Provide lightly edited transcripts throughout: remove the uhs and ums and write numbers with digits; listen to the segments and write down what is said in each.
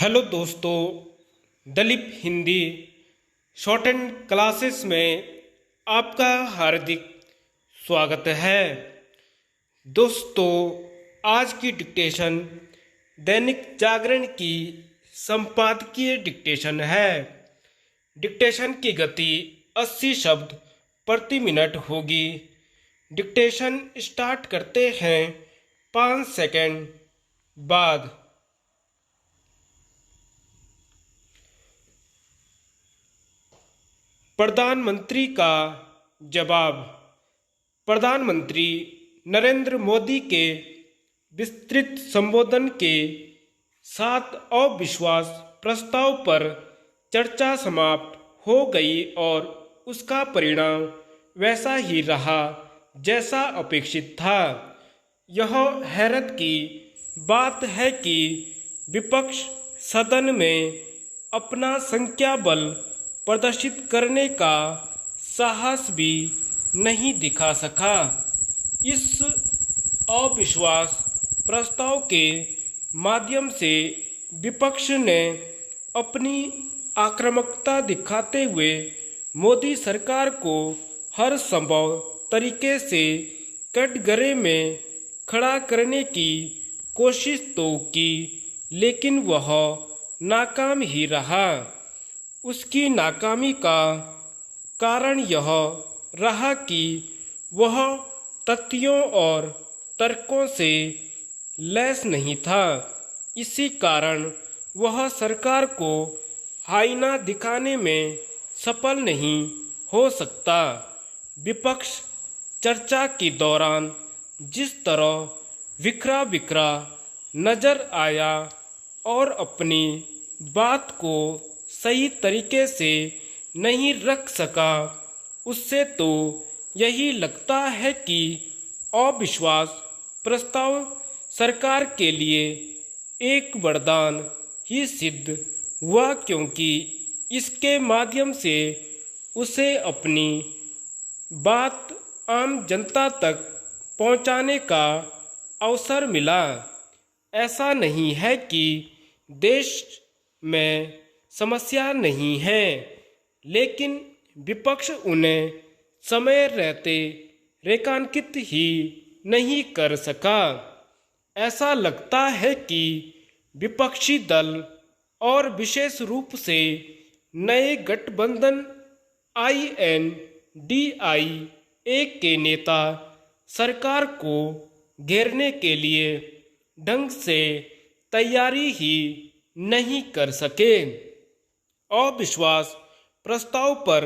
Hello दोस्तों, Dalip Hindi short and classes में आपका हार्दिक स्वागत है। दोस्तों, आज की डिक्टेशन दैनिक जागरण की संपादकीय डिक्टेशन है। डिक्टेशन की गति 80 शब्द प्रति मिनट होगी। डिक्टेशन स्टार्ट करते हैं 5 सेकंड बाद। प्रधानमंत्री का जवाब। प्रधानमंत्री नरेंद्र मोदी के विस्तृत संबोधन के साथ अविश्वास प्रस्ताव पर चर्चा समाप्त हो गई और उसका परिणाम वैसा ही रहा जैसा अपेक्षित था। यह हैरत की बात है कि विपक्ष सदन में अपना संख्या बल प्रदर्शित करने का साहस भी नहीं दिखा सका। इस अविश्वास प्रस्ताव के माध्यम से विपक्ष ने अपनी आक्रामकता दिखाते हुए मोदी सरकार को हर संभव तरीके से कटघरे में खड़ा करने की कोशिश तो की, लेकिन वह नाकाम ही रहा। उसकी नाकामी का कारण यह रहा कि वह तथ्यों और तर्कों से लैस नहीं था। इसी कारण वह सरकार को आईना दिखाने में सफल नहीं हो सकता। विपक्ष चर्चा के दौरान जिस तरह बिखरा बिखरा नजर आया और अपनी बात को सही तरीके से नहीं रख सका, उससे तो यही लगता है कि अविश्वास प्रस्ताव सरकार के लिए एक वरदान ही सिद्ध हुआ, क्योंकि इसके माध्यम से उसे अपनी बात आम जनता तक पहुंचाने का अवसर मिला। ऐसा नहीं है कि देश में समस्या नहीं है, लेकिन विपक्ष उन्हें समय रहते रेखांकित ही नहीं कर सका। ऐसा लगता है कि विपक्षी दल और विशेष रूप से नए गठबंधन INDIA के नेता सरकार को घेरने के लिए ढंग से तैयारी ही नहीं कर सके। अविश्वास प्रस्ताव पर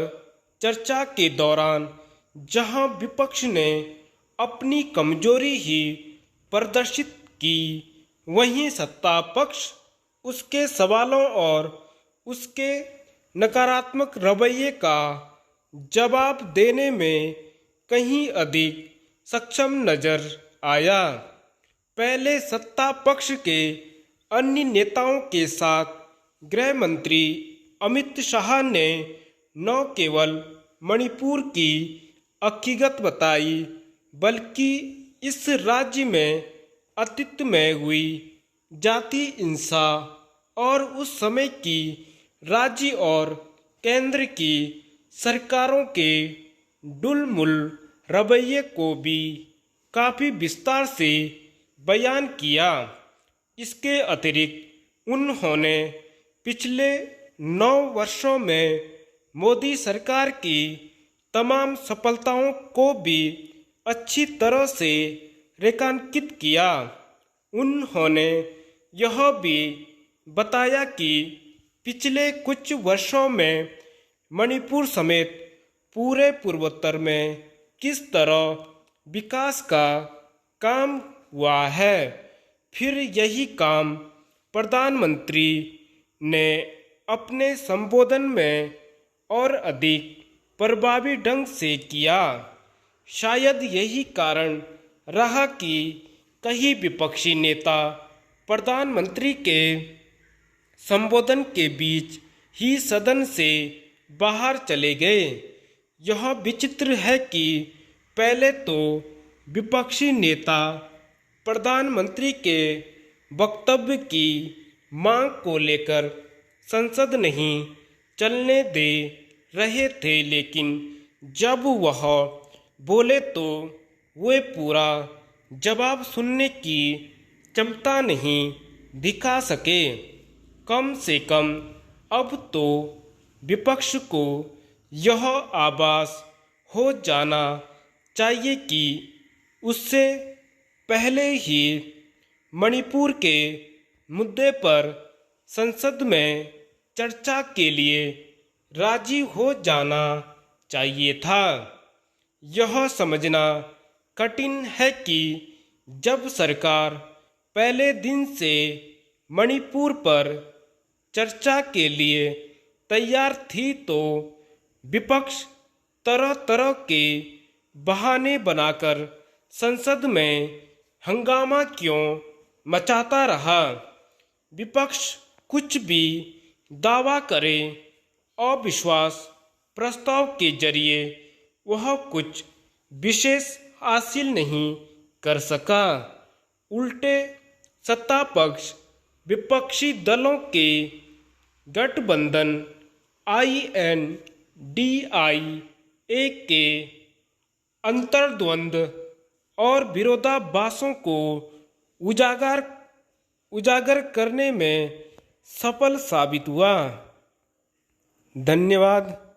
चर्चा के दौरान जहां विपक्ष ने अपनी कमजोरी ही प्रदर्शित की, वहीं सत्ता पक्ष उसके सवालों और उसके नकारात्मक रवैये का जवाब देने में कहीं अधिक सक्षम नजर आया। पहले सत्ता पक्ष के अन्य नेताओं के साथ गृह मंत्री अमित शाह ने न केवल मणिपुर की हकीकत बताई, बल्कि इस राज्य में अतीत में हुई जाति हिंसा और उस समय की राज्य और केंद्र की सरकारों के डुलमुल रवैये को भी काफ़ी विस्तार से बयान किया। इसके अतिरिक्त उन्होंने पिछले 9 वर्षों में मोदी सरकार की तमाम सफलताओं को भी अच्छी तरह से रेखांकित किया। उन्होंने यह भी बताया कि पिछले कुछ वर्षों में मणिपुर समेत पूरे पूर्वोत्तर में किस तरह विकास का काम हुआ है। फिर यही काम प्रधानमंत्री ने अपने संबोधन में और अधिक प्रभावी ढंग से किया। शायद यही कारण रहा कि कई विपक्षी नेता प्रधानमंत्री के संबोधन के बीच ही सदन से बाहर चले गए। यह विचित्र है कि पहले तो विपक्षी नेता प्रधानमंत्री के वक्तव्य की मांग को लेकर संसद नहीं चलने दे रहे थे, लेकिन जब वह बोले तो वे पूरा जवाब सुनने की क्षमता नहीं दिखा सके। कम से कम अब तो विपक्ष को यह आभास हो जाना चाहिए कि उससे पहले ही मणिपुर के मुद्दे पर संसद में चर्चा के लिए राजी हो जाना चाहिए था। यह समझना कठिन है कि जब सरकार पहले दिन से मणिपुर पर चर्चा के लिए तैयार थी, तो विपक्ष तरह तरह के बहाने बनाकर संसद में हंगामा क्यों मचाता रहा। विपक्ष कुछ भी दावा करे, अविश्वास प्रस्ताव के जरिए वह कुछ विशेष हासिल नहीं कर सका। उल्टे सत्ता पक्ष विपक्षी दलों के गठबंधन INDIA के अंतर्द्वंद और विरोधाभासों को उजागर करने में सफल साबित हुआ। धन्यवाद।